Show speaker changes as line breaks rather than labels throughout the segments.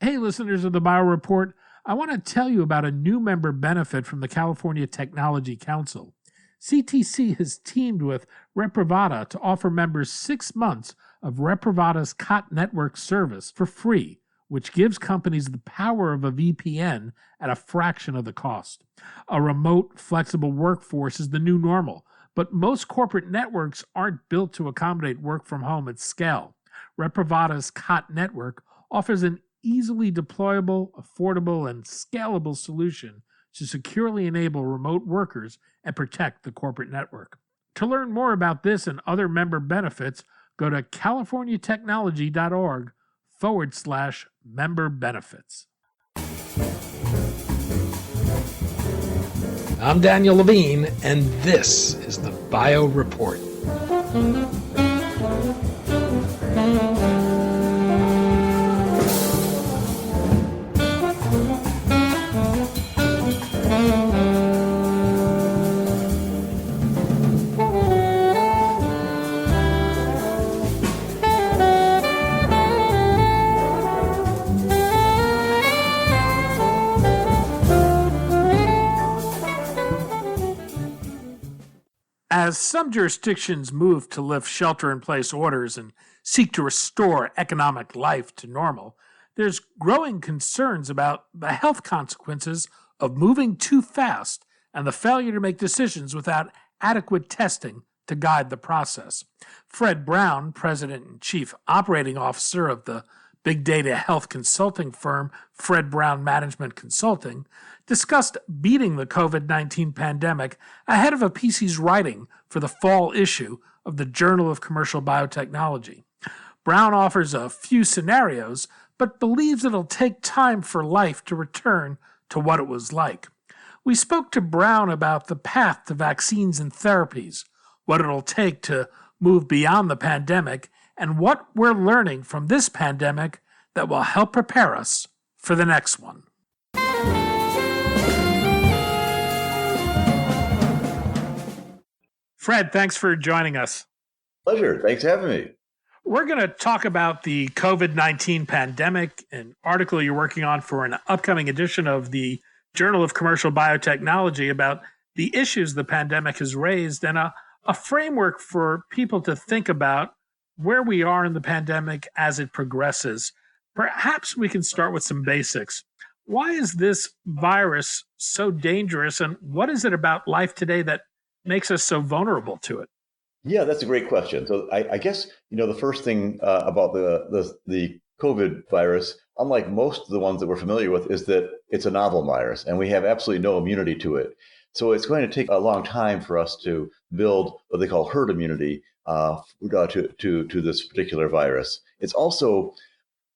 Hey, listeners of the Bio Report, I want to tell you about a new member benefit from the California Technology Council. CTC has teamed with Reprivata to offer members 6 months of Reprivata's COT network service for free, which gives companies the power of a VPN at a fraction of the cost. A remote, flexible workforce is the new normal, but most corporate networks aren't built to accommodate work from home at scale. Reprivata's COT network offers an easily deployable, affordable, and scalable solution to securely enable remote workers and protect the corporate network. To learn more about this and other member benefits, go to californiatechnology.org/member benefits. I'm Daniel Levine, and this is the Bio Report. As some jurisdictions move to lift shelter-in-place orders and seek to restore economic life to normal, there's growing concerns about the health consequences of moving too fast and the failure to make decisions without adequate testing to guide the process. Fred Brown, President and Chief Operating Officer of the big data health consulting firm Fred Brown Management Consulting, discussed beating the COVID-19 pandemic ahead of a piece he's writing for the fall issue of the Journal of Commercial Biotechnology. Brown offers a few scenarios, but believes it'll take time for life to return to what it was like. We spoke to Brown about the path to vaccines and therapies, what it'll take to move beyond the pandemic, and what we're learning from this pandemic that will help prepare us for the next one. Fred, thanks for joining us.
Pleasure. Thanks for having me.
We're going to talk about the COVID-19 pandemic, an article you're working on for an upcoming edition of the Journal of Commercial Biotechnology about the issues the pandemic has raised and a framework for people to think about where we are in the pandemic as it progresses. Perhaps we can start with some basics. Why is this virus so dangerous, and what is it about life today that makes us so vulnerable to it?
Yeah, that's a great question. So I guess, the first thing about the COVID virus, unlike most of the ones that we're familiar with, is that it's a novel virus and we have absolutely no immunity to it. So it's going to take a long time for us to build what they call herd immunity to this particular virus. It's also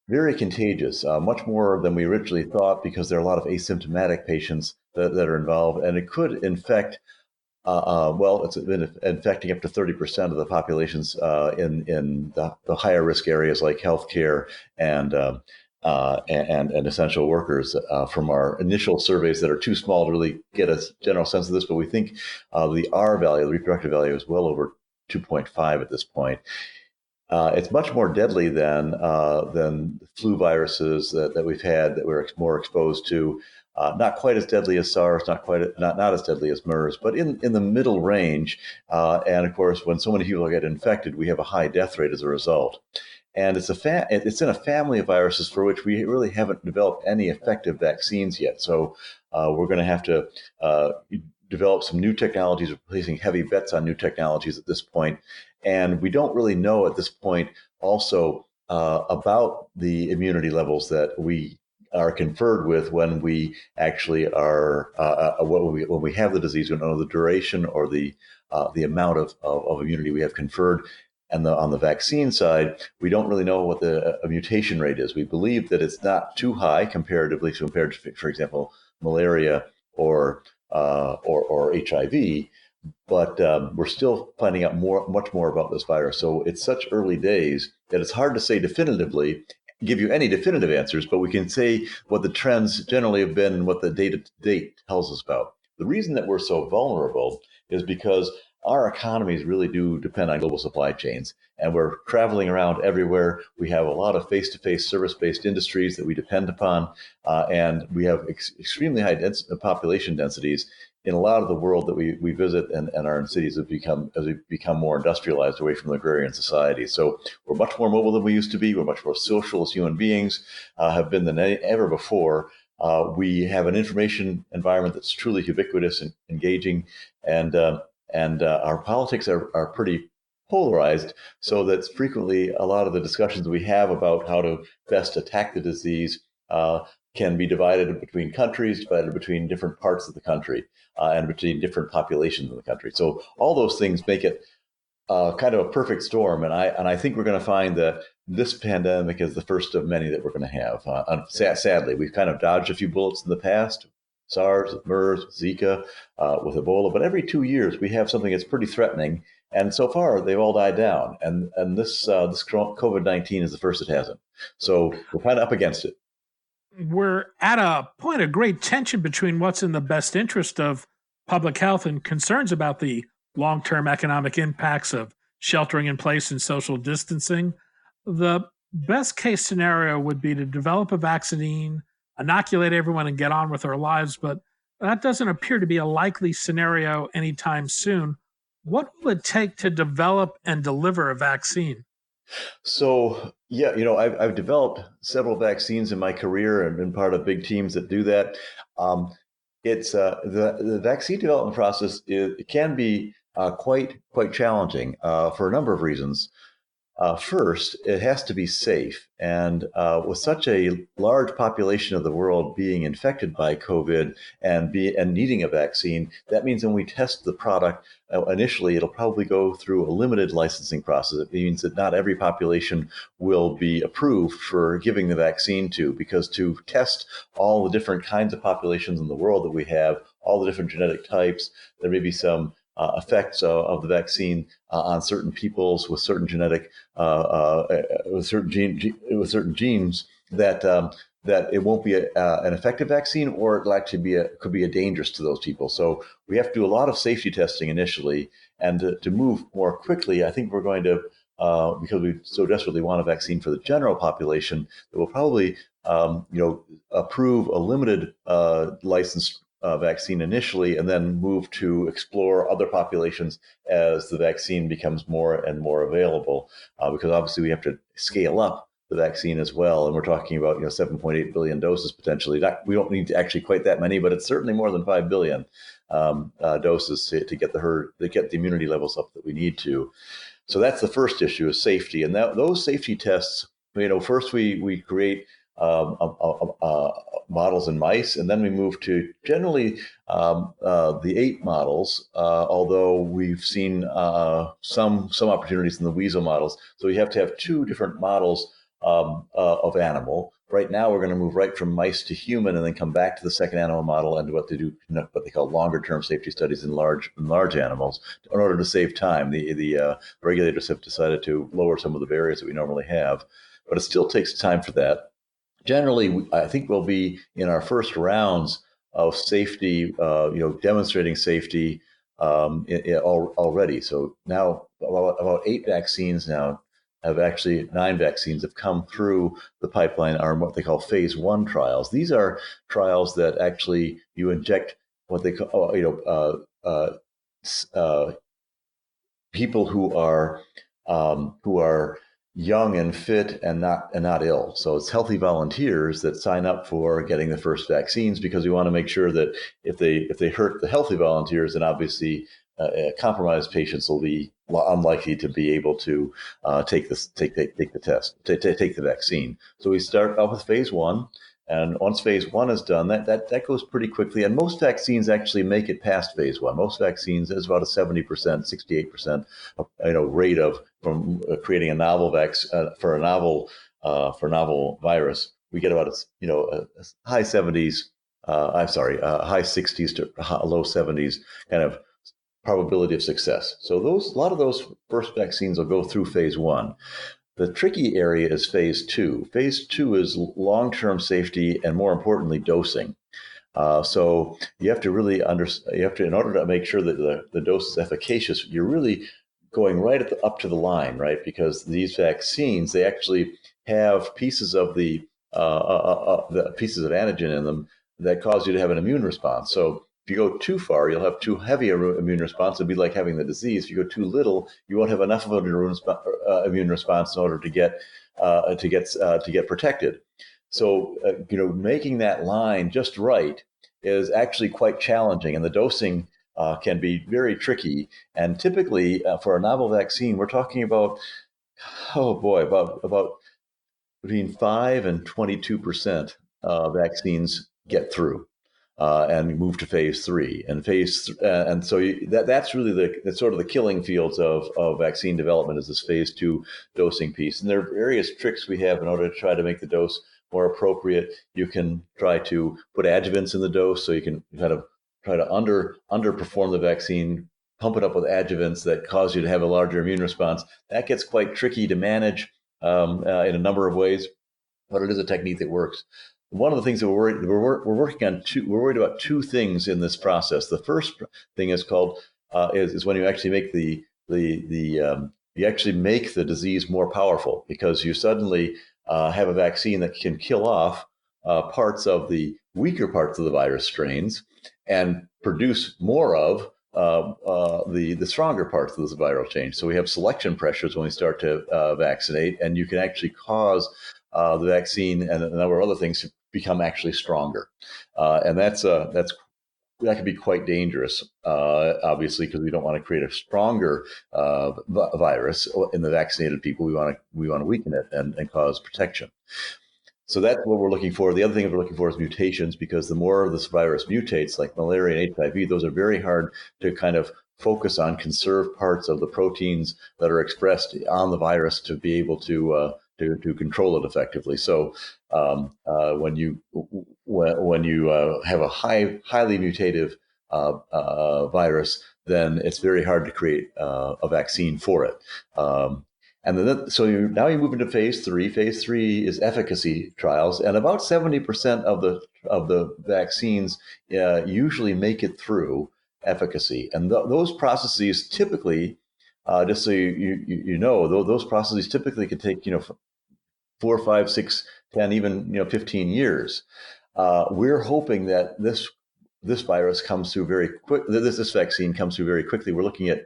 very contagious, much more than we originally thought, because there are a lot of asymptomatic patients that are involved, and it could infect. It's been infecting up to 30% of the populations in the higher risk areas like healthcare and essential workers. From our initial surveys that are too small to really get a general sense of this, but we think the R value, the reproductive value, is well over 2.5 at this point. It's much more deadly than flu viruses that we've had that we're more exposed to. Not quite as deadly as SARS, not as deadly as MERS, but in the middle range. And of course, when so many people get infected, we have a high death rate as a result. And it's in a family of viruses for which we really haven't developed any effective vaccines yet. So we're going to have to develop some new technologies. We're placing heavy bets on new technologies at this point. And we don't really know at this point also about the immunity levels that we are conferred with when we actually are when we have the disease. We don't know the duration or the amount of immunity we have conferred. And on the vaccine side, we don't really know what the mutation rate is. We believe that it's not too high comparatively compared to, for example, malaria or HIV. But we're still finding out much more about this virus. So it's such early days that it's hard to say definitively, give you any definitive answers, but we can say what the trends generally have been and what the data to date tells us about. The reason that we're so vulnerable is because our economies really do depend on global supply chains, and we're traveling around everywhere. We have a lot of face-to-face service-based industries that we depend upon, and we have extremely high population densities in a lot of the world that we visit, and our cities have become, as we become more industrialized away from the agrarian society. So we're much more mobile than we used to be. We're much more social as human beings, have been than ever before. We have an information environment that's truly ubiquitous and engaging, and our politics are pretty polarized, so that frequently a lot of the discussions we have about how to best attack the disease can be divided between countries, divided between different parts of the country, and between different populations in the country. So all those things make it kind of a perfect storm, and I think we're going to find that this pandemic is the first of many that we're going to have. Sadly, we've kind of dodged a few bullets in the past. SARS, MERS, Zika, with Ebola, but every 2 years we have something that's pretty threatening, and so far they've all died down. And this COVID-19 is the first that hasn't. So we're kind of up against it.
We're at a point of great tension between what's in the best interest of public health and concerns about the long term economic impacts of sheltering in place and social distancing. The best case scenario would be to develop a vaccine, inoculate everyone, and get on with our lives, but that doesn't appear to be a likely scenario anytime soon. What will it take to develop and deliver a vaccine?
So yeah, I've developed several vaccines in my career and been part of big teams that do that. Um, it's the vaccine development process it can be quite challenging for a number of reasons. First, it has to be safe. And with such a large population of the world being infected by COVID and needing a vaccine, that means when we test the product, initially it'll probably go through a limited licensing process. It means that not every population will be approved for giving the vaccine to, because to test all the different kinds of populations in the world that we have, all the different genetic types, there may be some effects of the vaccine on certain peoples with certain genetic with certain genes that it won't be an effective vaccine, or it'll actually could be a dangerous to those people. So we have to do a lot of safety testing initially, and to move more quickly, I think we're going to. Because we so desperately want a vaccine for the general population, that will probably, approve a limited license vaccine initially, and then move to explore other populations as the vaccine becomes more and more available. Because obviously we have to scale up the vaccine as well, and we're talking about 7.8 billion doses potentially. We don't need actually quite that many, but it's certainly more than 5 billion doses to get the immunity levels up that we need to. So that's the first issue, is safety, and those safety tests. First we create models in mice, and then we move to generally the ape models. Although we've seen some opportunities in the weasel models, so we have to have two different models of animal. Right now, we're going to move right from mice to human, and then come back to the second animal model and what they call longer-term safety studies in large animals, in order to save time. The regulators have decided to lower some of the barriers that we normally have, but it still takes time for that. Generally, I think we'll be in our first rounds of safety, demonstrating safety already. So now about 8 vaccines now have actually 9 vaccines have come through the pipeline, are what they call phase 1 trials. These are trials that actually you inject what they call, people who are young and fit and not ill. So it's healthy volunteers that sign up for getting the first vaccines, because we want to make sure that if they hurt the healthy volunteers, then obviously compromised patients will be unlikely to be able to take the test, take the vaccine. So we start off with phase 1. And once phase 1 is done, that goes pretty quickly. And most vaccines actually make it past phase 1. Most vaccines, there's about a 70%, 68% rate of from creating a novel vaccine for a novel virus. We get about a high 70s. High 60s to low 70s kind of probability of success. So a lot of those first vaccines will go through phase 1. The tricky area is phase 2. Phase 2 is long-term safety and, more importantly, dosing. So you have to really understand. You have to, in order to make sure that the dose is efficacious, you're really going right up to the line, right? Because these vaccines, they actually have pieces of the pieces of antigen in them that cause you to have an immune response. So if you go too far, you'll have too heavy an immune response. It'll be like having the disease. If you go too little, you won't have enough of an immune response in order to get protected. So making that line just right is actually quite challenging, and the dosing can be very tricky. And typically, for a novel vaccine, we're talking about, oh boy, about between 5 and 22% vaccines get through and move to phase three. And so that's really that's sort of the killing fields of vaccine development, is this phase two dosing piece. And there are various tricks we have in order to try to make the dose more appropriate. You can try to put adjuvants in the dose, so you can kind of try to underperform the vaccine, pump it up with adjuvants that cause you to have a larger immune response. That gets quite tricky to manage in a number of ways, but it is a technique that works. One of the things that we're worried about two things in this process. The first thing is called is when you actually make you actually make the disease more powerful, because you suddenly have a vaccine that can kill off parts of the weaker parts of the virus strains and produce more of the stronger parts of this viral change. So we have selection pressures when we start to vaccinate, and you can actually cause the vaccine and a number of other things to become actually stronger, and that can be quite dangerous, obviously, because we don't want to create a stronger virus in the vaccinated people. We want to weaken it and cause protection. So that's what we're looking for. The other thing we're looking for is mutations, because the more this virus mutates, like malaria and HIV, those are very hard to kind of focus on, conserve parts of the proteins that are expressed on the virus to be able to control it effectively. So when you have a highly mutative virus, then it's very hard to create a vaccine for it. Now you move into phase three. Phase three is efficacy trials, and about 70% of the vaccines usually make it through efficacy. And those processes typically, just so you know, those processes typically can take 4, 5, 6, 10, even 15 years. We're hoping that this virus comes through very quick. This vaccine comes through very quickly. We're looking at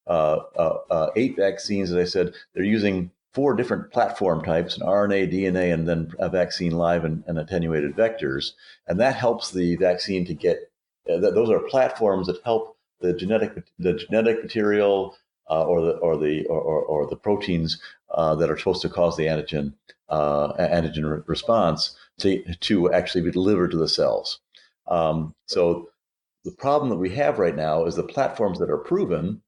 8 vaccines. As I said, they're using 4 different platform types: an RNA, DNA, and then a vaccine live and attenuated vectors. And that helps the vaccine to get. Those are platforms that help the genetic material or the proteins that are supposed to cause the antigen response to actually be delivered to the cells. So the problem that we have right now is the platforms that are proven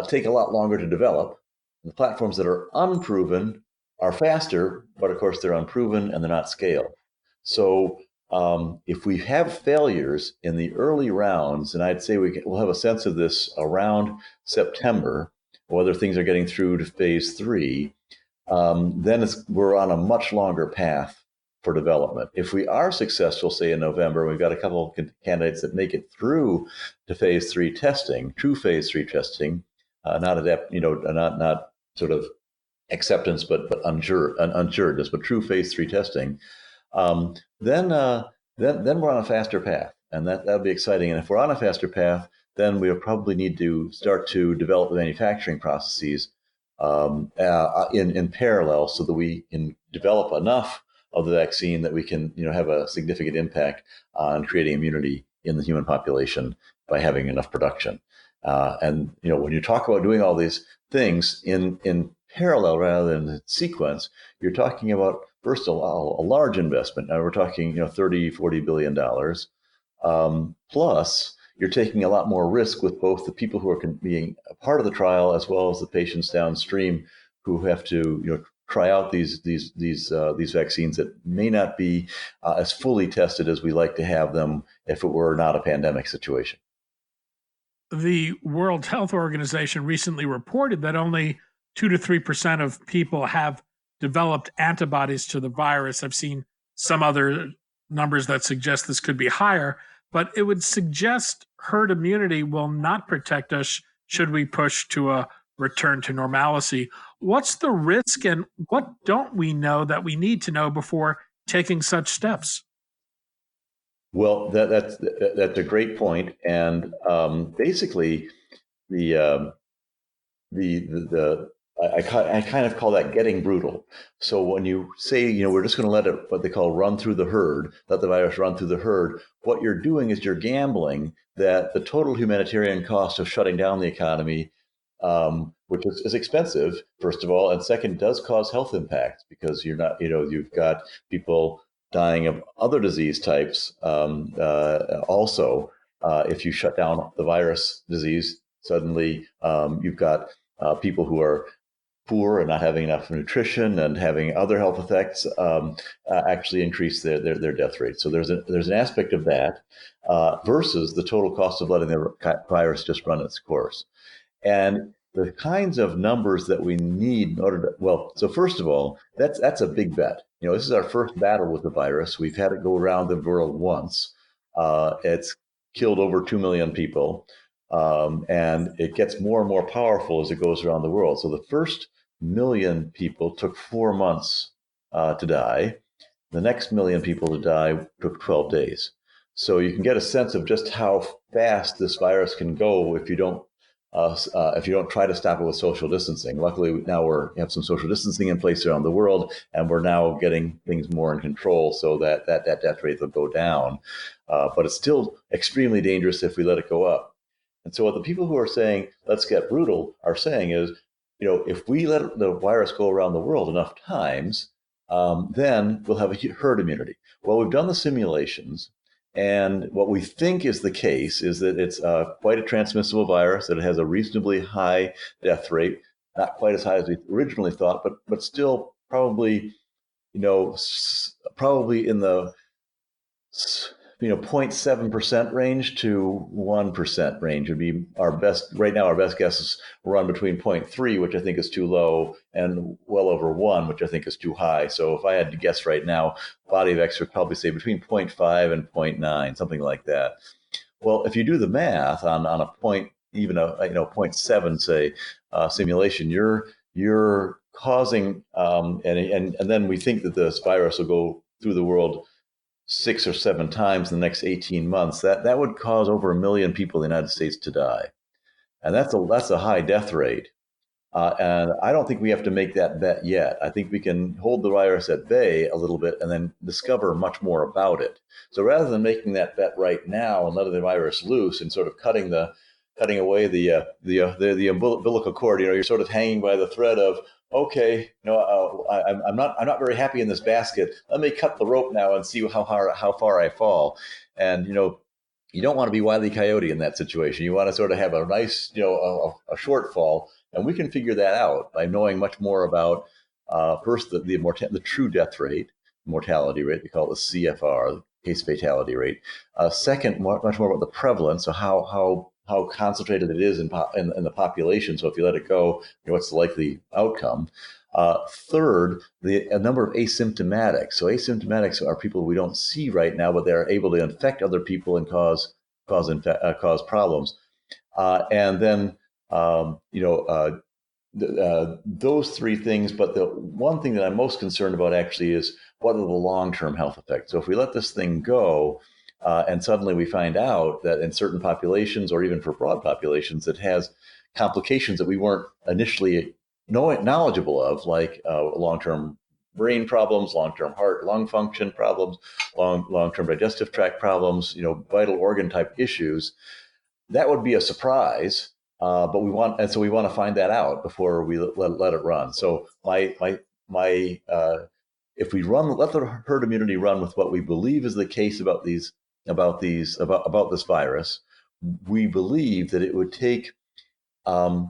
take a lot longer to develop. The platforms that are unproven are faster, but of course they're unproven and they're not scaled. So if we have failures in the early rounds, and I'd say we'll have a sense of this around September, whether things are getting through to phase three, then we're on a much longer path for development. If we are successful, say in November, we've got a couple of candidates that make it through to phase three testing, true phase three testing, not sort of acceptance, but unsuredness, but true phase three testing. Then we're on a faster path, and that'll be exciting. And if we're on a faster path, then we'll probably need to start to develop the manufacturing processes in parallel, so that we can develop enough of the vaccine that we can have a significant impact on creating immunity in the human population by having enough production. And when you talk about doing all these things in parallel rather than in sequence, you're talking about, first of all, a large investment. Now we're talking 30-40 billion dollars, plus you're taking a lot more risk with both the people who are being a part of the trial as well as the patients downstream who have to try out these vaccines that may not be as fully tested as we like to have them if it were not a pandemic situation.
The World Health Organization recently reported that only 2 to 3% of people have developed antibodies to the virus. I've seen some other numbers that suggest this could be higher, but it would suggest herd immunity will not protect us should we push to a return to normalcy. What's the risk and what don't we know that we need to know before taking such steps?
Well, that's a great point, and basically the the I kind of call that getting brutal. So when you say, we're just going to let it, what they call run through the herd, let the virus run through the herd, what you're doing is you're gambling that the total humanitarian cost of shutting down the economy, which is expensive, first of all, and second, does cause health impacts because you're not, you've got people dying of other disease types also. If you shut down the virus disease, suddenly you've got people who are poor and not having enough nutrition and having other health effects actually increase their death rate. So there's an aspect of that versus the total cost of letting the virus just run its course. And the kinds of numbers that we need in order to, well, so first of all, that's a big bet. This is our first battle with the virus. We've had it go around the world once. It's killed over 2 million people. And it gets more and more powerful as it goes around the world. So the first million people took 4 months to die. The next million people to die took 12 days. So you can get a sense of just how fast this virus can go if you don't try to stop it with social distancing. Luckily, now we have some social distancing in place around the world, and we're now getting things more in control so that death rate will go down. But it's still extremely dangerous if we let it go up. And so what the people who are saying, let's get brutal, are saying is, if we let the virus go around the world enough times, then we'll have a herd immunity. Well, we've done the simulations, and what we think is the case is that it's quite a transmissible virus, that it has a reasonably high death rate, not quite as high as we originally thought, but still probably, probably in the 0.7% range to 1% range would be our best. Right now, our best guess is run between 0.3, which I think is too low, and well over 1, which I think is too high. So if I had to guess right now, body of X would probably say between 0.5 and 0.9, something like that. Well, if you do the math on a point, even a 0.7, say, simulation, you're causing, and then we think that this virus will go through the world 6 or 7 times in the next 18 months, that would cause over 1 million people in the United States to die. And that's a high death rate. And I don't think we have to make that bet yet. I think we can hold the virus at bay a little bit and then discover much more about it. So rather than making that bet right now and letting the virus loose and sort of cutting away the umbilical cord, you're sort of hanging by the thread of, okay, I'm not very happy in this basket. Let me cut the rope now and see how far I fall. And you don't want to be Wile E. Coyote in that situation. You want to sort of have a nice, a shortfall, and we can figure that out by knowing much more about first the true death rate, mortality rate. We call it the CFR, case fatality rate. Second, much more about the prevalence, so how concentrated it is in the population. So if you let it go, what's the likely outcome? Third, a number of asymptomatics. So asymptomatics are people we don't see right now, but they're able to infect other people and cause problems. And then those 3 things. But the one thing that I'm most concerned about actually is what are the long-term health effects. So if we let this thing go, and suddenly we find out that in certain populations, or even for broad populations, it has complications that we weren't initially knowledgeable of, like long-term brain problems, long-term heart, lung function problems, long-term digestive tract problems, vital organ type issues. That would be a surprise, but we want to find that out before we let it run. So if we let the herd immunity run with what we believe is the case about this virus, we believe that it would take about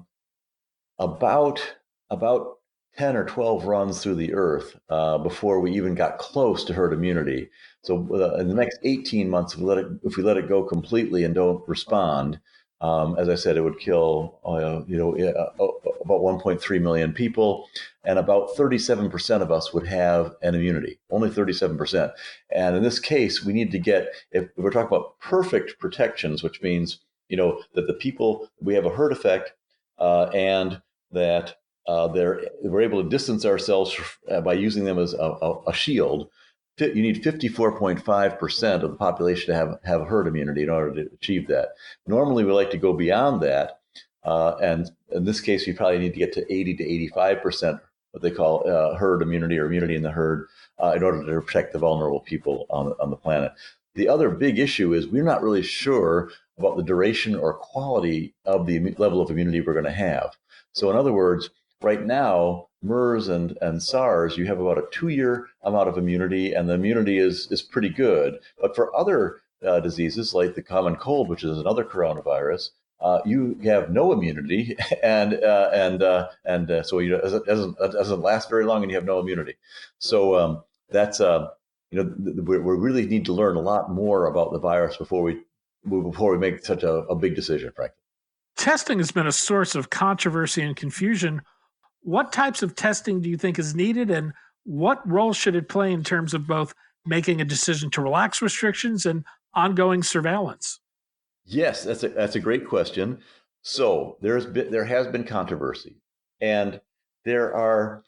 10 or 12 runs through the earth before we even got close to herd immunity. So in the next 18 months, if we let it go completely and don't respond, As I said, it would kill, about 1.3 million people, and about 37% of us would have an immunity. Only 37%. And in this case, we need to get, if we're talking about perfect protections, which means, that the people, we have a herd effect, and that we're able to distance ourselves by using them as a shield. You need 54.5% of the population to have herd immunity in order to achieve that. Normally, we like to go beyond that. And in this case, we probably need to get to 80 to 85%, what they call herd immunity or immunity in the herd, in order to protect the vulnerable people on the planet. The other big issue is we're not really sure about the duration or quality of the level of immunity we're going to have. So in other words, right now, MERS and SARS, you have about a 2-year amount of immunity, and the immunity is pretty good. But for other diseases like the common cold, which is another coronavirus, you have no immunity, and so it doesn't last very long, and you have no immunity. So that's we really need to learn a lot more about the virus before we make such a big decision, frankly.
Testing has been a source of controversy and confusion. What types of testing do you think is needed, and what role should it play in terms of both making a decision to relax restrictions and ongoing surveillance?
Yes, that's a great question. So there has been controversy, and there are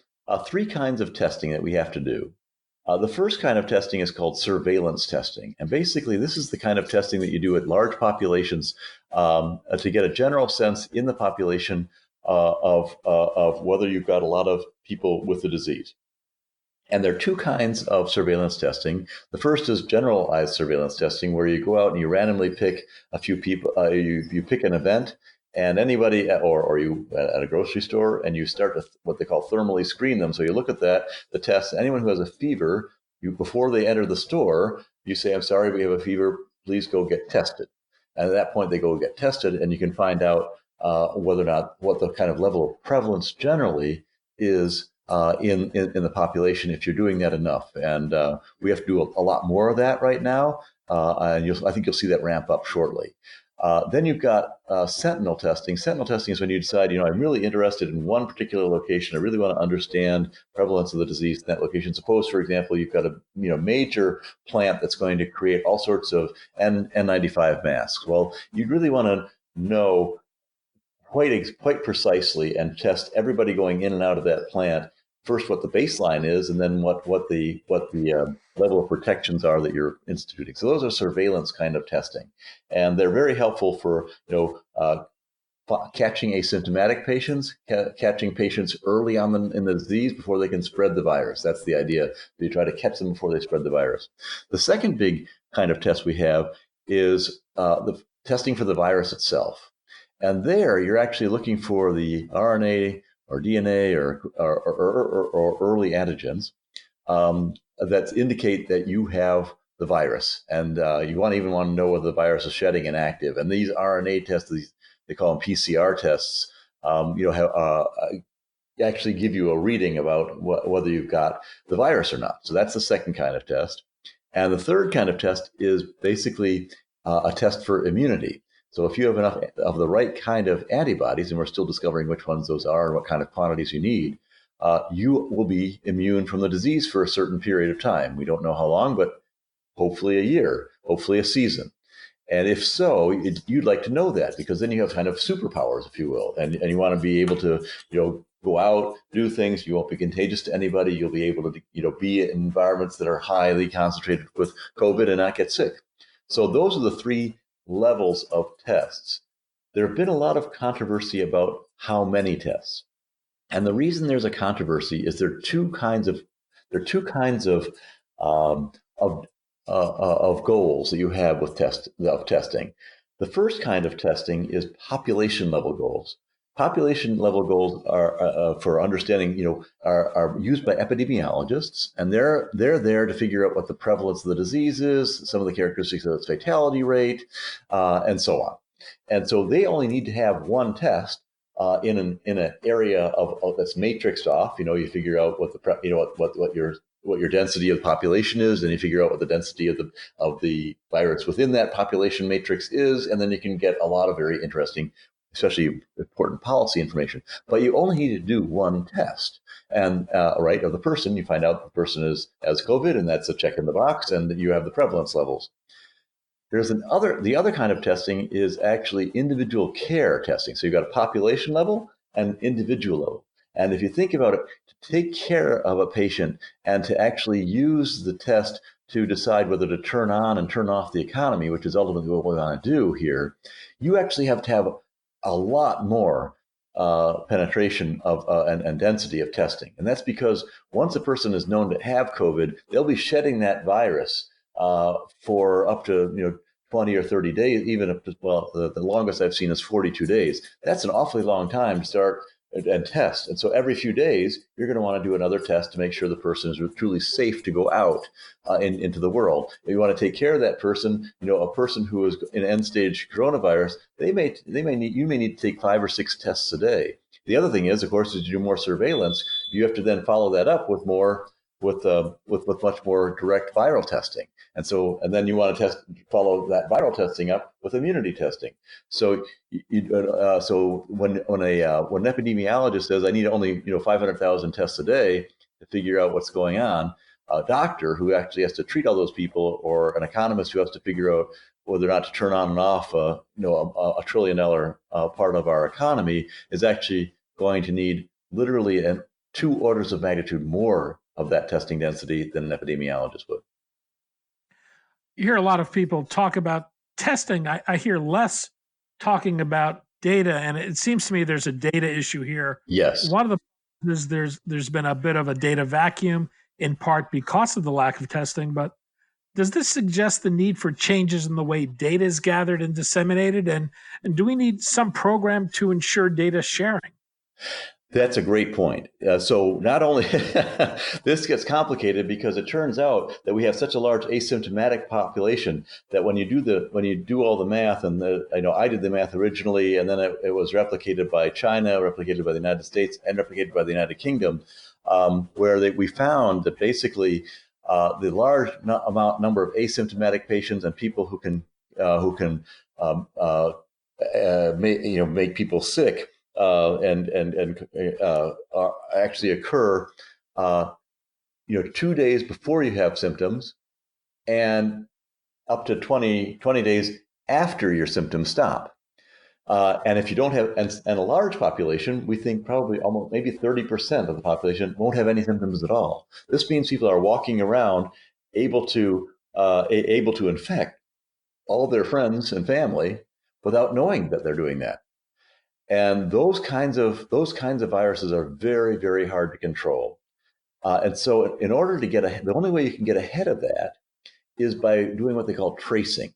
3 kinds of testing that we have to do. The first kind of testing is called surveillance testing, and basically this is the kind of testing that you do at large populations to get a general sense in the population of whether you've got a lot of people with the disease. And there are 2 kinds of surveillance testing. The first is generalized surveillance testing, where you go out and you randomly pick a few people. You pick an event, and anybody, or you at a grocery store, and you start to what they call thermally screen them. So you look at the test. Anyone who has a fever, before they enter the store, you say, "I'm sorry, we have a fever. Please go get tested." And at that point, they go get tested, and you can find out whether or not what the kind of level of prevalence generally is in the population if you're doing that enough. And we have to do a lot more of that right now. And I think you'll see that ramp up shortly. Then you've got sentinel testing. Sentinel testing is when you decide, I'm really interested in one particular location. I really want to understand prevalence of the disease in that location. Suppose, for example, you've got a major plant that's going to create all sorts of N95 masks. Well, you'd really want to know quite precisely and test everybody going in and out of that plant. First, what the baseline is, and then what the level of protections are that you're instituting. So those are surveillance kind of testing, and they're very helpful for catching asymptomatic patients, catching patients early on in the disease before they can spread the virus. That's the idea. You try to catch them before they spread the virus. The second big kind of test we have is the testing for the virus itself. And there, you're actually looking for the RNA or DNA or early antigens that indicate that you have the virus. And you even want to know whether the virus is shedding and active. And these RNA tests, they call them PCR tests, actually give you a reading about whether you've got the virus or not. So that's the second kind of test. And the third kind of test is basically a test for immunity. So if you have enough of the right kind of antibodies, and we're still discovering which ones those are and what kind of quantities you need, you will be immune from the disease for a certain period of time. We don't know how long, but hopefully a year, hopefully a season. And if so, you'd like to know that, because then you have kind of superpowers, if you will, and you want to be able to, go out, do things. You won't be contagious to anybody. You'll be able to, be in environments that are highly concentrated with COVID and not get sick. So those are the 3 levels of tests. There have been a lot of controversy about how many tests. And the reason there's a controversy is there are two kinds of goals that you have with testing. The first kind of testing is population level goals. Population level goals are for understanding, are used by epidemiologists, and they're there to figure out what the prevalence of the disease is, some of the characteristics of its fatality rate, and so on. And so they only need to have one test in an area of that's matrixed off. You figure out what what your what your density of the population is, and you figure out what the density of the virus within that population matrix is, and then you can get a lot of very interesting, especially important policy information. But you only need to do one test, and right, of the person. You find out the person has COVID, and that's a check in the box, and you have the prevalence levels. The other kind of testing is actually individual care testing. So you've got a population level and individual level. And if you think about it, to take care of a patient and to actually use the test to decide whether to turn on and turn off the economy, which is ultimately what we want to do here, you actually have to have a lot more penetration of and density of testing. And that's because once a person is known to have COVID, they'll be shedding that virus for up to 20 or 30 days, even up to, well, the longest I've seen is 42 days. That's an awfully long time to start and test. And so every few days, you're going to want to do another test to make sure the person is truly safe to go out into the world. If you want to take care of that person, a person who is in end stage coronavirus, you may need to take 5 or 6 tests a day. The other thing is, of course, as you do more surveillance, you have to then follow that up with much more direct viral testing. And then you want to follow that viral testing up with immunity testing. So when an epidemiologist says I need only 500,000 tests a day to figure out what's going on, a doctor who actually has to treat all those people, or an economist who has to figure out whether or not to turn on and off a $1 trillion part of our economy, is actually going to need literally 2 orders of magnitude more of that testing density than an epidemiologist would.
You hear a lot of people talk about testing. I hear less talking about data, and it seems to me there's a data issue here.
Yes.
One of the is there's been a bit of a data vacuum, in part because of the lack of testing. But does this suggest the need for changes in the way data is gathered and disseminated? And do we need some program to ensure data sharing?
That's a great point. So not only this gets complicated because it turns out that we have such a large asymptomatic population that when you do all the math, and I did the math originally, and then it was replicated by China, replicated by the United States, and replicated by the United Kingdom, where we found that basically the large number of asymptomatic patients and people who can make people sick. Actually occur, 2 days before you have symptoms, and up to 20 days after your symptoms stop. And if you don't have, and a large population, we think probably almost maybe 30% of the population won't have any symptoms at all. This means people are walking around able to infect all their friends and family without knowing that they're doing that. And those kinds of viruses are very, very hard to control. And so in order to the only way you can get ahead of that is by doing what they call tracing.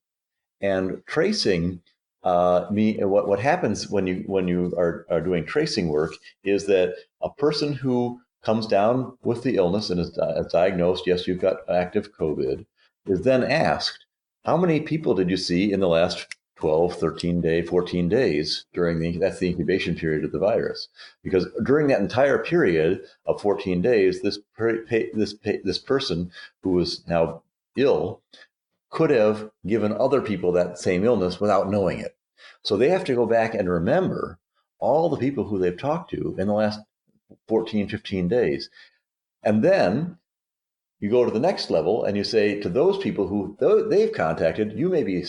And tracing, what happens when you are doing tracing work is that a person who comes down with the illness and is diagnosed, yes, you've got active COVID, is then asked, how many people did you see in the last 12, 14 days that's the incubation period of the virus. Because during that entire period of 14 days, this person who was now ill could have given other people that same illness without knowing it. So they have to go back and remember all the people who they've talked to in the last 14, 15 days. And then you go to the next level and you say to those people who they've contacted, you may be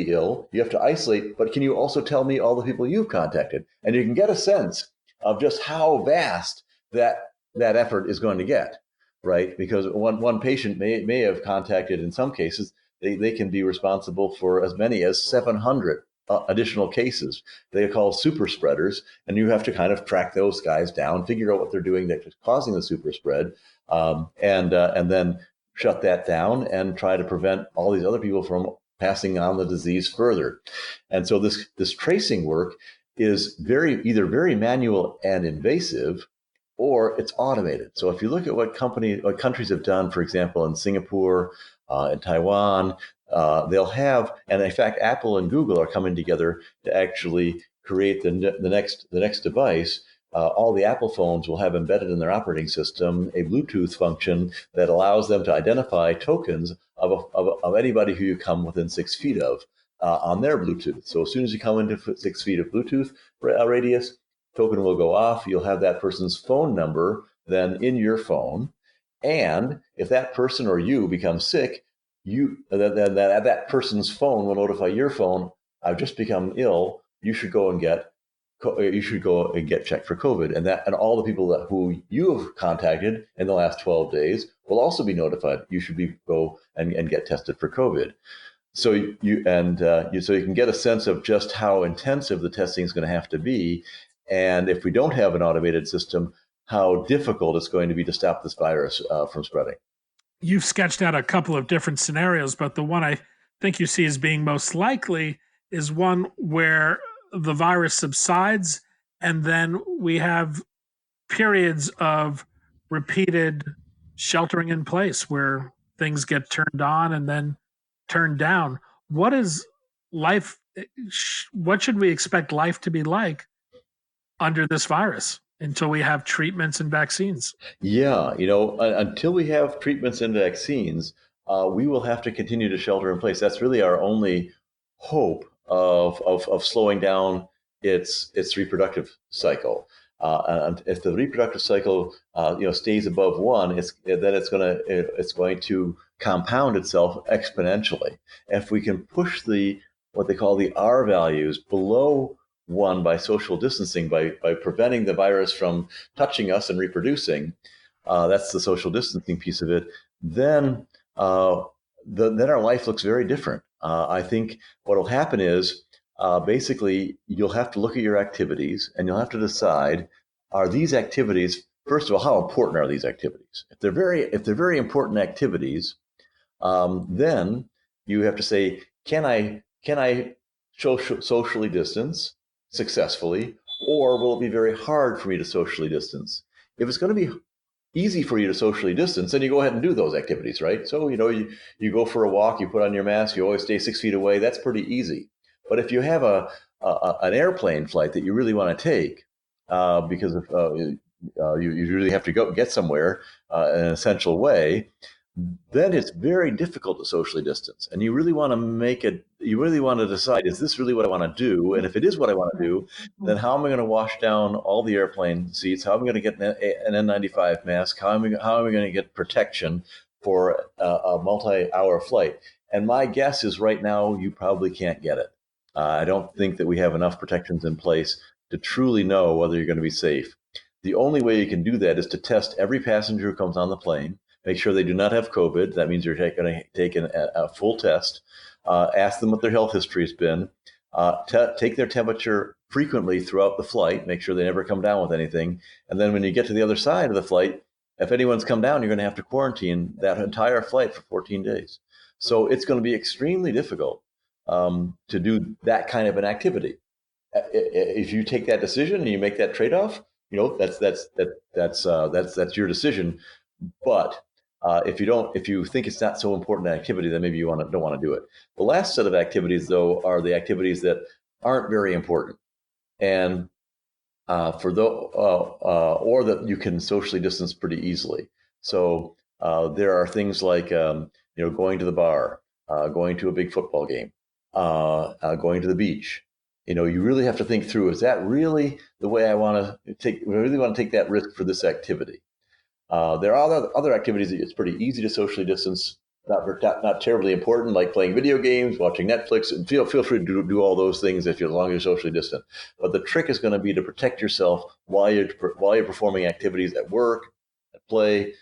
ill, you have to isolate, but can you also tell me all the people you've contacted? And you can get a sense of just how vast that effort is going to get, right? Because one patient may have contacted, in some cases, they can be responsible for as many as 700 additional cases. They are called super spreaders, and you have to kind of track those guys down, figure out what they're doing that's causing the super spread, and then shut that down and try to prevent all these other people from passing on the disease further. And so this tracing work is either very manual and invasive, or it's automated. So if you look at what countries have done, for example, in Singapore, in Taiwan, they'll have, and in fact, Apple and Google are coming together to actually create the next device all the Apple phones will have embedded in their operating system a Bluetooth function that allows them to identify tokens of anybody who you come within 6 feet of on their Bluetooth. So as soon as you come into 6 feet of Bluetooth radius, token will go off. You'll have that person's phone number then in your phone. And if that person or you become sick, that person's phone will notify your phone, I've just become ill. You should go and get checked for COVID, and all the people who you have contacted in the last 12 days will also be notified. You should go and get tested for COVID. So you can get a sense of just how intensive the testing is going to have to be, and if we don't have an automated system, how difficult it's going to be to stop this virus from spreading.
You've sketched out a couple of different scenarios, but the one I think you see as being most likely is one where the virus subsides and then we have periods of repeated sheltering in place where things get turned on and then turned down. What is life? What should we expect life to be like under this virus until we have treatments and vaccines?
Yeah, until we have treatments and vaccines, we will have to continue to shelter in place. That's really our only hope of slowing down its reproductive cycle. And if the reproductive cycle stays above one, it's going to compound itself exponentially. If we can push what they call the R values below one by social distancing, by preventing the virus from touching us and reproducing, that's the social distancing piece of it. Then our life looks very different. I think what will happen is basically you'll have to look at your activities and you'll have to decide, are these activities, first of all, how important are these activities? If they're very important activities, then you have to say, can I socially distance successfully, or will it be very hard for me to socially distance? If it's going to be easy for you to socially distance, then you go ahead and do those activities, right? So, you go for a walk, you put on your mask, you always stay 6 feet away. That's pretty easy. But if you have an airplane flight that you really want to take because you really have to go get somewhere in an essential way, then it's very difficult to socially distance. And you really want to decide, is this really what I want to do? And if it is what I want to do, then how am I going to wash down all the airplane seats? How am I going to get an N95 mask? How am I going to get protection for a multi-hour flight? And my guess is right now, you probably can't get it. I don't think that we have enough protections in place to truly know whether you're going to be safe. The only way you can do that is to test every passenger who comes on the plane. Make sure they do not have COVID. That means you're going to take a full test. Ask them what their health history has been. Take their temperature frequently throughout the flight. Make sure they never come down with anything. And then when you get to the other side of the flight, if anyone's come down, you're going to have to quarantine that entire flight for 14 days. So it's going to be extremely difficult to do that kind of an activity. If you take that decision and you make that trade-off, that's your decision. But if you think it's not so important an activity, then maybe you don't want to do it. The last set of activities, though, are the activities that aren't very important, and or that you can socially distance pretty easily. So there are things like going to the bar, going to a big football game, going to the beach. You really have to think through: is that really the way I want to take? I really want to take that risk for this activity. There are other activities that it's pretty easy to socially distance, not terribly important, like playing video games, watching Netflix, and feel free to do all those things as long as you're socially distant. But the trick is going to be to protect yourself while you're performing activities at work, at play,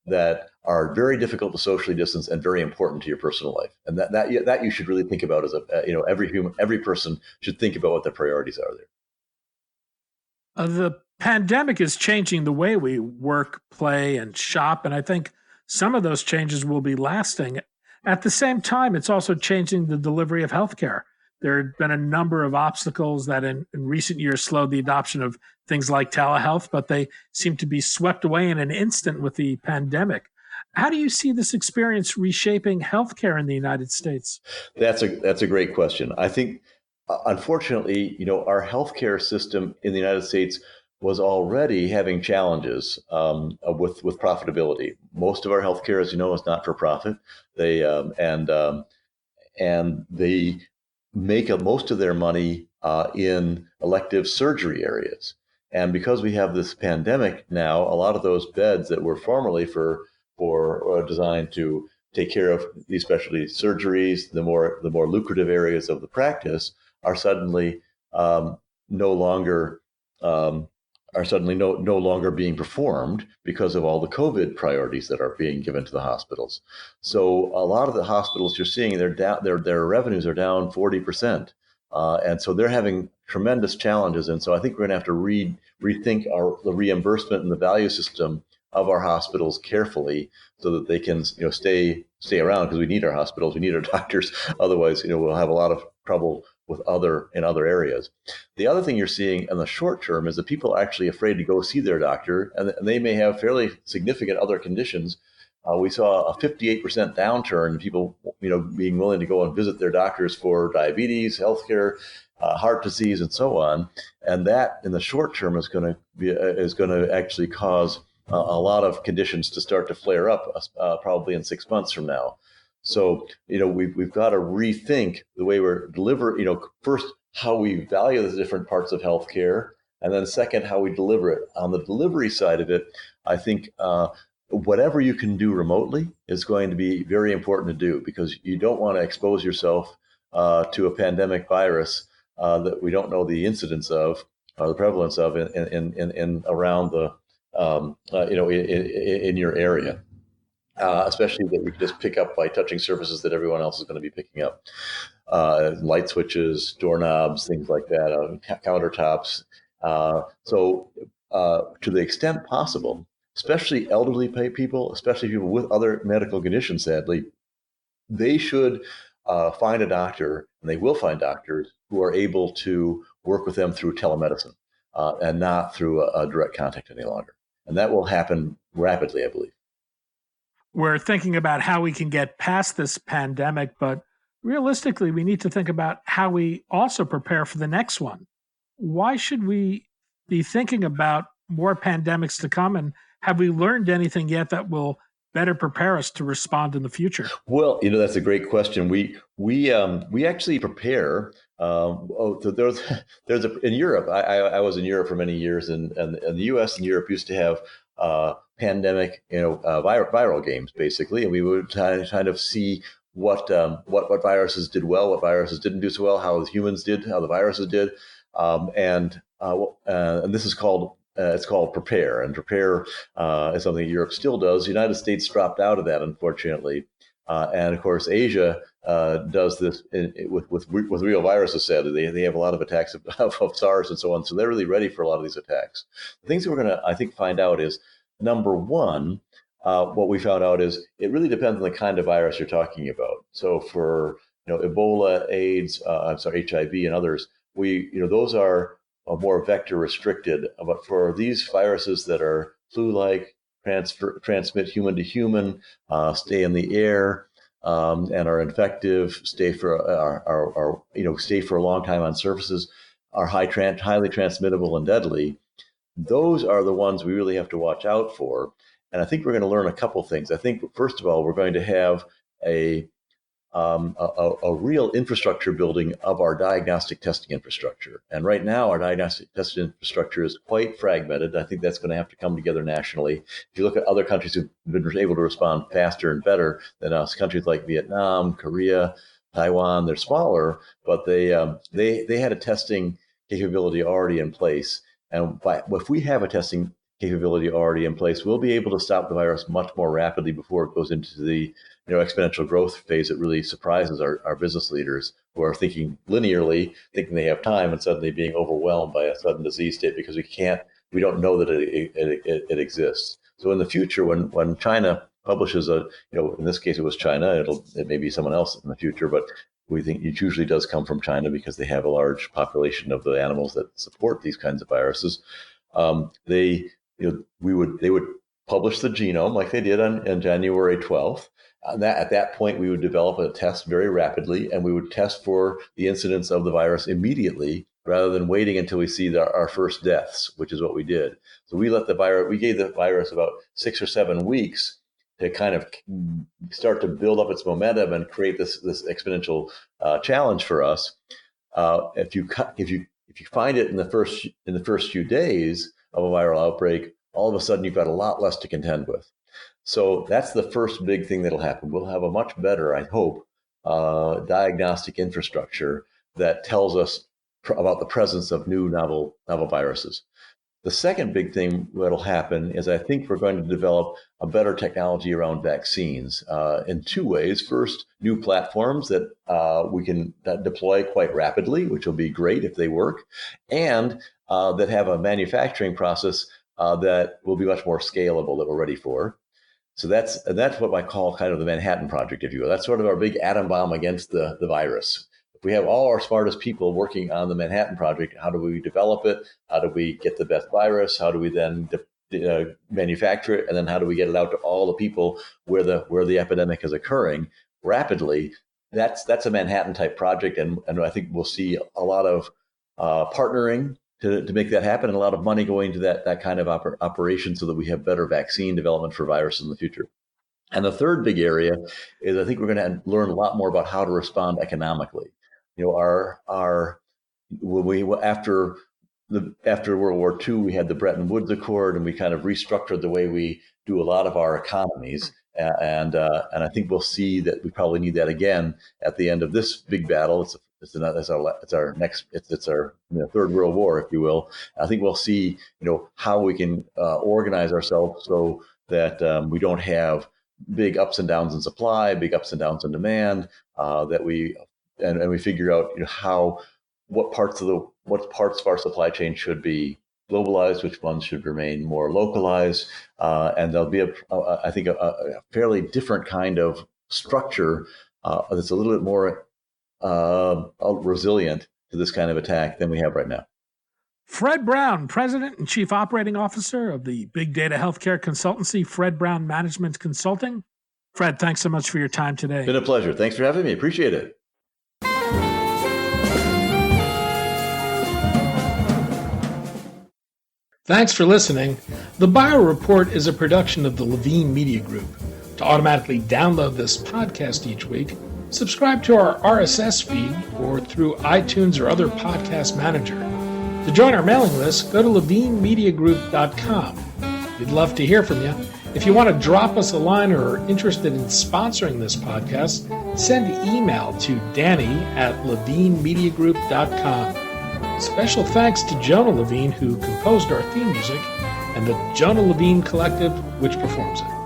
that are very difficult to socially distance and very important to your personal life. And that you should really think about as every person should think about what their priorities are there.
The pandemic is changing the way we work, play, and shop, and I think some of those changes will be lasting. At the same time, it's also changing the delivery of healthcare. There have been a number of obstacles that in recent years slowed the adoption of things like telehealth, but they seem to be swept away in an instant with the pandemic. How do you see this experience reshaping healthcare in the United States?
That's a great question. I think, unfortunately, our healthcare system in the United States was already having challenges with profitability. Most of our healthcare, as you know, is not for profit. They and they make most of their money in elective surgery areas. And because we have this pandemic now, a lot of those beds that were formerly for designed to take care of these specialty surgeries, the more lucrative areas of the practice, are suddenly no longer um, no longer being performed because of all the COVID priorities that are being given to the hospitals. So a lot of the hospitals you're seeing, their revenues are down 40%. And so they're having tremendous challenges. And so I think we're going to have to rethink the reimbursement and the value system of our hospitals carefully so that they can stay around, because we need our hospitals, we need our doctors. Otherwise, we'll have a lot of trouble in other areas. The other thing you're seeing in the short term is that people are actually afraid to go see their doctor, and they may have fairly significant other conditions. We saw a 58% downturn in people, being willing to go and visit their doctors for diabetes, healthcare, heart disease, and so on. And that, in the short term, is going to actually cause a lot of conditions to start to flare up, probably in 6 months from now. So, we've got to rethink the way we're delivering. First, how we value the different parts of healthcare, and then second, how we deliver it. On the delivery side of it, I think whatever you can do remotely is going to be very important to do, because you don't want to expose yourself to a pandemic virus that we don't know the incidence of, or the prevalence of in around the in your area. Especially that you can just pick up by touching surfaces that everyone else is going to be picking up. Light switches, doorknobs, things like that, countertops. So to the extent possible, especially elderly people, especially people with other medical conditions, sadly, they should find a doctor, and they will find doctors who are able to work with them through telemedicine and not through a direct contact any longer. And that will happen rapidly, I believe.
We're thinking about how we can get past this pandemic, but realistically, we need to think about how we also prepare for the next one. Why should we be thinking about more pandemics to come? And have we learned anything yet that will better prepare us to respond in the future?
Well, that's a great question. We actually prepare. So there's in Europe. I was in Europe for many years, and the U.S. and Europe used to have pandemic, viral games basically, and we would kind of see what viruses did well, what viruses didn't do so well, how the humans did, how the viruses did, and this is called. It's called Prepare, and Prepare is something Europe still does. The United States dropped out of that, unfortunately, and of course Asia does this with real viruses. Sadly, they have a lot of attacks of SARS and so on, so they're really ready for a lot of these attacks. The things that we're going to, I think, find out is, number one, what we found out is it really depends on the kind of virus you're talking about. So for Ebola, AIDS, HIV, and others, those are more vector restricted. But for these viruses that are flu-like, transmit human to human, stay in the air, and are infective, stay for a long time on surfaces, are highly transmittable and deadly. Those are the ones we really have to watch out for. And I think we're going to learn a couple things. I think, first of all, we're going to have a real infrastructure building of our diagnostic testing infrastructure. And right now, our diagnostic testing infrastructure is quite fragmented. I think that's going to have to come together nationally. If you look at other countries who've been able to respond faster and better than us, countries like Vietnam, Korea, Taiwan, they're smaller, but they had a testing capability already in place. And if we have a testing capability already in place, we'll be able to stop the virus much more rapidly before it goes into the exponential growth phase that really surprises our business leaders, who are thinking linearly, thinking they have time, and suddenly being overwhelmed by a sudden disease state because we don't know that it exists. So in the future, when China publishes in this case it was China, it may be someone else in the future, but we think it usually does come from China because they have a large population of the animals that support these kinds of viruses. They would publish the genome like they did on January 12th. At that point, we would develop a test very rapidly, and we would test for the incidence of the virus immediately rather than waiting until we see our first deaths, which is what we did. So we gave the virus about 6 or 7 weeks to kind of start to build up its momentum and create this exponential challenge for us. If you find it in the first few days of a viral outbreak, all of a sudden you've got a lot less to contend with. So that's the first big thing that'll happen. We'll have a much better, I hope, diagnostic infrastructure that tells us about the presence of new novel viruses. The second big thing that'll happen is I think we're going to develop a better technology around vaccines in 2 ways. First, new platforms that we can deploy quite rapidly, which will be great if they work, and that have a manufacturing process that will be much more scalable that we're ready for. So that's what I call kind of the Manhattan Project, if you will. That's sort of our big atom bomb against the virus. If we have all our smartest people working on the Manhattan Project, how do we develop it? How do we get the best virus? How do we then manufacture it? And then how do we get it out to all the people where the epidemic is occurring rapidly? That's a Manhattan type project. And I think we'll see a lot of partnering to make that happen, and a lot of money going to that kind of operation so that we have better vaccine development for viruses in the future. And the third big area is I think we're going to learn a lot more about how to respond economically. After World War II, we had the Bretton Woods Accord, and we kind of restructured the way we do a lot of our economies. And I think we'll see that we probably need that again at the end of this big battle. It's our third World War, if you will. I think we'll see how we can organize ourselves so that we don't have big ups and downs in supply, big ups and downs in demand. That we figure out what parts of our supply chain should be globalized, which ones should remain more localized, and there'll be I think a fairly different kind of structure that's a little bit more resilient to this kind of attack than we have right now.
Fred Brown, President and Chief Operating Officer of the Big Data Healthcare Consultancy, Fred Brown Management Consulting. Fred, thanks so much for your time today.
It's been a pleasure. Thanks for having me. Appreciate it.
Thanks for listening. The Bio Report is a production of the Levine Media Group. To automatically download this podcast each week, subscribe to our RSS feed or through iTunes or other podcast manager. To join our mailing list, go to levinemediagroup.com. We'd love to hear from you. If you want to drop us a line or are interested in sponsoring this podcast, send an email to danny@levinemediagroup.com. Special thanks to Jonah Levine, who composed our theme music, and the Jonah Levine Collective, which performs it.